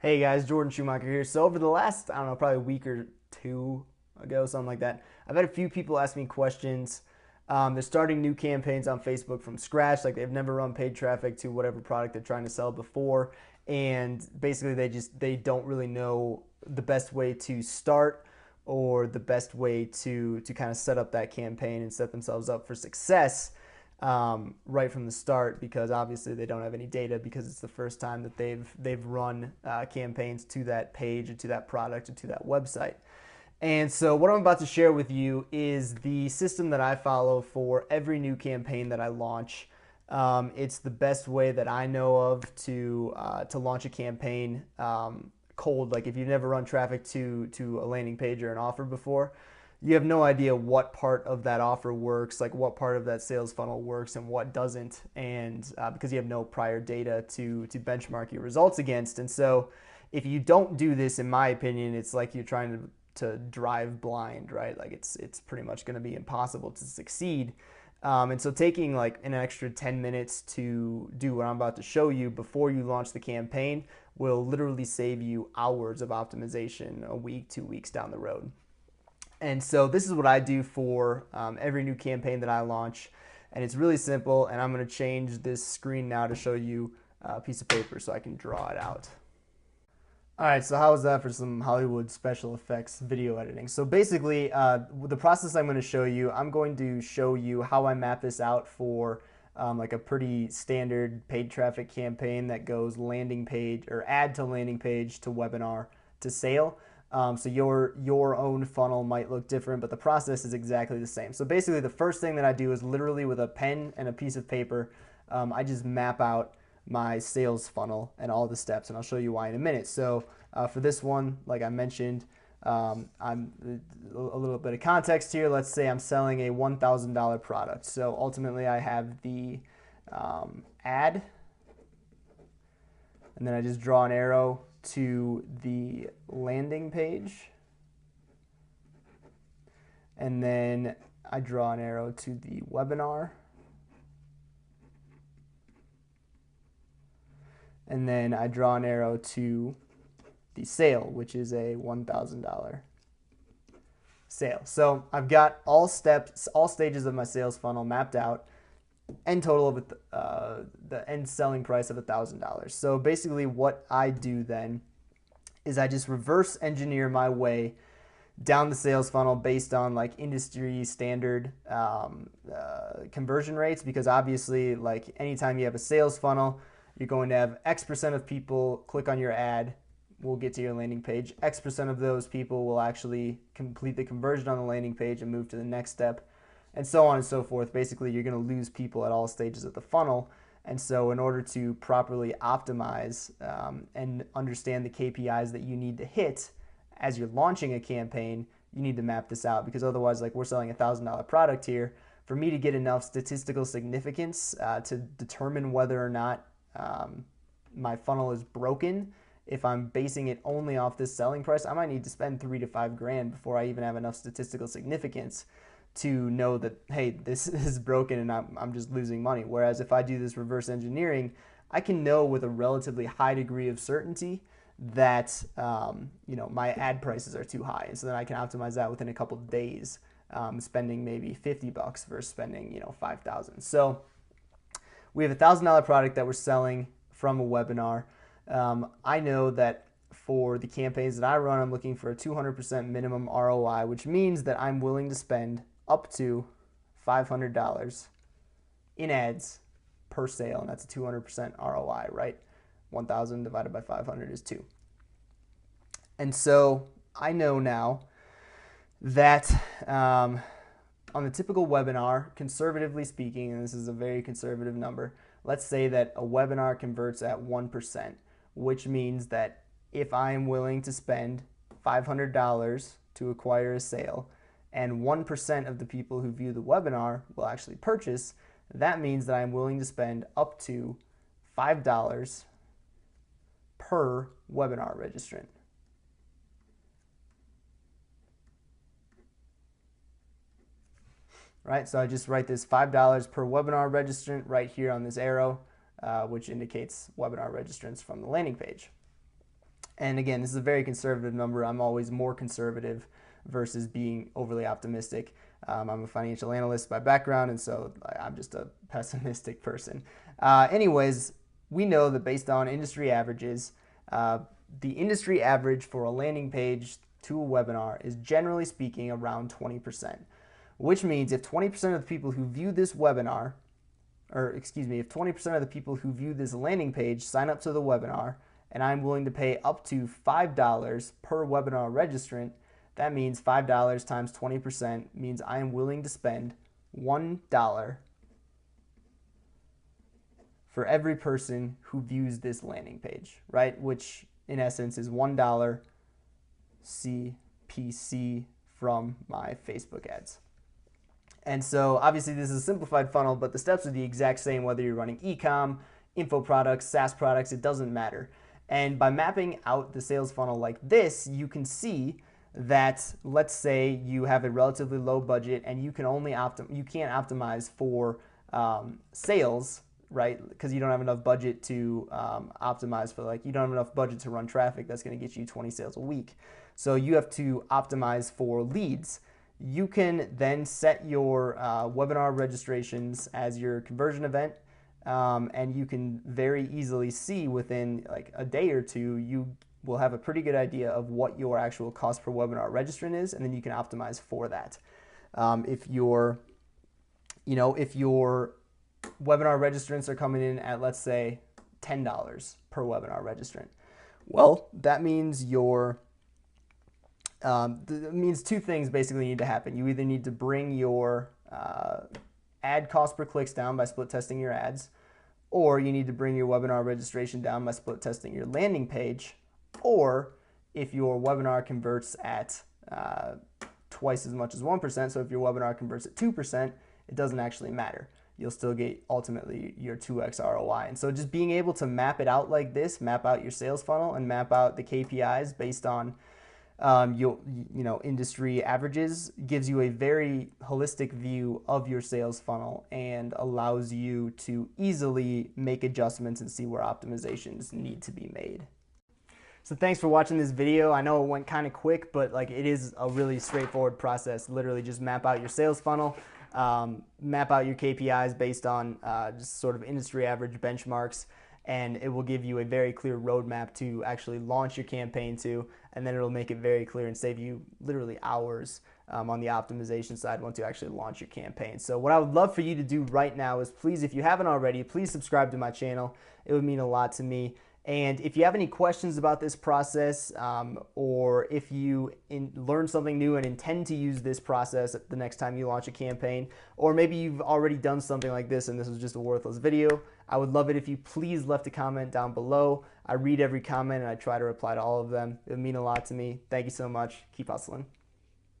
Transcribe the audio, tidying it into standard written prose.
Hey guys, Jordan Schumacher here. So over the last, I don't know, probably a week or two ago, something like that, I've had a few people ask me questions. They're starting new campaigns on Facebook from scratch, like they've never run paid traffic to whatever product they're trying to sell before, and basically they don't really know the best way to start or the best way to kind of set up that campaign and set themselves up for success right from the start, because obviously they don't have any data, because it's the first time that they've run campaigns to that page or to that product or to that website. And so what I'm about to share with you is the system that I follow for every new campaign that I launch. It's the best way that I know of to launch a campaign cold. Like if you've never run traffic to a landing page or an offer before, you have no idea what part of that offer works, like what part of that sales funnel works and what doesn't, and because you have no prior data to benchmark your results against. And so if you don't do this, in my opinion, it's like you're trying to drive blind, right? Like it's pretty much going to be impossible to succeed. And so taking like an extra 10 minutes to do what I'm about to show you before you launch the campaign will literally save you hours of optimization a week, 2 weeks down the road. And so this is what I do for every new campaign that I launch. And it's really simple. And I'm going to change this screen now to show you a piece of paper so I can draw it out. All right, so how was that for some Hollywood special effects video editing? So basically, the process I'm going to show you, I'm going to show you how I map this out for like a pretty standard paid traffic campaign that goes landing page or add to landing page to webinar to sale. So your own funnel might look different, but the process is exactly the same. So basically, the first thing that I do is literally with a pen and a piece of paper, I just map out my sales funnel and all the steps, and I'll show you why in a minute. So for this one, like I mentioned, I'm a little bit of context here. Let's say I'm selling a $1,000 product. So ultimately, I have the ad, and then I just draw an arrow to the landing page, and then I draw an arrow to the webinar, and then I draw an arrow to the sale, which is a $1,000 sale. So I've got all steps, all stages of my sales funnel mapped out, end total of the end selling price of $1,000. So basically what I do then is I just reverse engineer my way down the sales funnel based on like industry standard conversion rates, because obviously like anytime you have a sales funnel, you're going to have X% of people click on your ad, will get to your landing page. X% of those people will actually complete the conversion on the landing page and move to the next step, and so on and so forth. Basically, you're going to lose people at all stages of the funnel. And so in order to properly optimize and understand the KPIs that you need to hit as you're launching a campaign, you need to map this out, because otherwise, like we're selling a $1,000 product here, for me to get enough statistical significance to determine whether or not my funnel is broken, if I'm basing it only off this selling price, I might need to spend $3 to $5 grand before I even have enough statistical significance to know that, hey, this is broken and I'm just losing money. Whereas if I do this reverse engineering, I can know with a relatively high degree of certainty that my ad prices are too high, and so then I can optimize that within a couple of days, spending maybe $50 versus spending $5,000. So we have a $1,000 product that we're selling from a webinar. I know that for the campaigns that I run, I'm looking for a 200% minimum ROI, which means that I'm willing to spend up to $500 in ads per sale, and that's a 200% ROI, right? 1,000 divided by 500 is 2. And so I know now that on the typical webinar, conservatively speaking, and this is a very conservative number, let's say that a webinar converts at 1%, which means that if I'm willing to spend $500 to acquire a sale, and 1% of the people who view the webinar will actually purchase, that means that I'm willing to spend up to $5 per webinar registrant. Right, so I just write this $5 per webinar registrant right here on this arrow, which indicates webinar registrants from the landing page. And again, this is a very conservative number. I'm always more conservative versus being overly optimistic. I'm a financial analyst by background, and so I'm just a pessimistic person. Anyways, we know that based on industry averages, the industry average for a landing page to a webinar is generally speaking around 20%, which means if 20% of the people who view this webinar, or excuse me, if 20% of the people who view this landing page sign up to the webinar, and I'm willing to pay up to $5 per webinar registrant, that means $5 times 20% means I am willing to spend $1 for every person who views this landing page, right? Which in essence is $1 CPC from my Facebook ads. And so obviously this is a simplified funnel, but the steps are the exact same whether you're running e-com, info products, SaaS products, it doesn't matter. And by mapping out the sales funnel like this, you can see that, let's say you have a relatively low budget and you can only you can't optimize for sales, right? Because you don't have enough budget to optimize for, like, you don't have enough budget to run traffic that's going to get you 20 sales a week. So you have to optimize for leads. You can then set your webinar registrations as your conversion event, and you can very easily see within like a day or two, you will have a pretty good idea of what your actual cost per webinar registrant is, and then you can optimize for that. If your webinar registrants are coming in at, let's say, $10 per webinar registrant, well, that means it means two things basically need to happen. You either need to bring your ad cost per clicks down by split testing your ads, or you need to bring your webinar registration down by split testing your landing page, or if your webinar converts at twice as much as 1%, so if your webinar converts at 2%, it doesn't actually matter. You'll still get ultimately your 2x ROI. And so just being able to map it out like this, map out your sales funnel and map out the KPIs based on industry averages, gives you a very holistic view of your sales funnel and allows you to easily make adjustments and see where optimizations need to be made. So thanks for watching this video. I know it went kind of quick, but like it is a really straightforward process. Literally just map out your sales funnel, map out your KPIs based on just sort of industry average benchmarks, and it will give you a very clear roadmap to actually launch your campaign to, and then it'll make it very clear and save you literally hours on the optimization side once you actually launch your campaign. So what I would love for you to do right now is, please, if you haven't already, please subscribe to my channel. It would mean a lot to me. And if you have any questions about this process, or if you learn something new and intend to use this process the next time you launch a campaign, or maybe you've already done something like this and this was just a worthless video, I would love it if you please left a comment down below. I read every comment and I try to reply to all of them. It would mean a lot to me. Thank you so much. Keep hustling.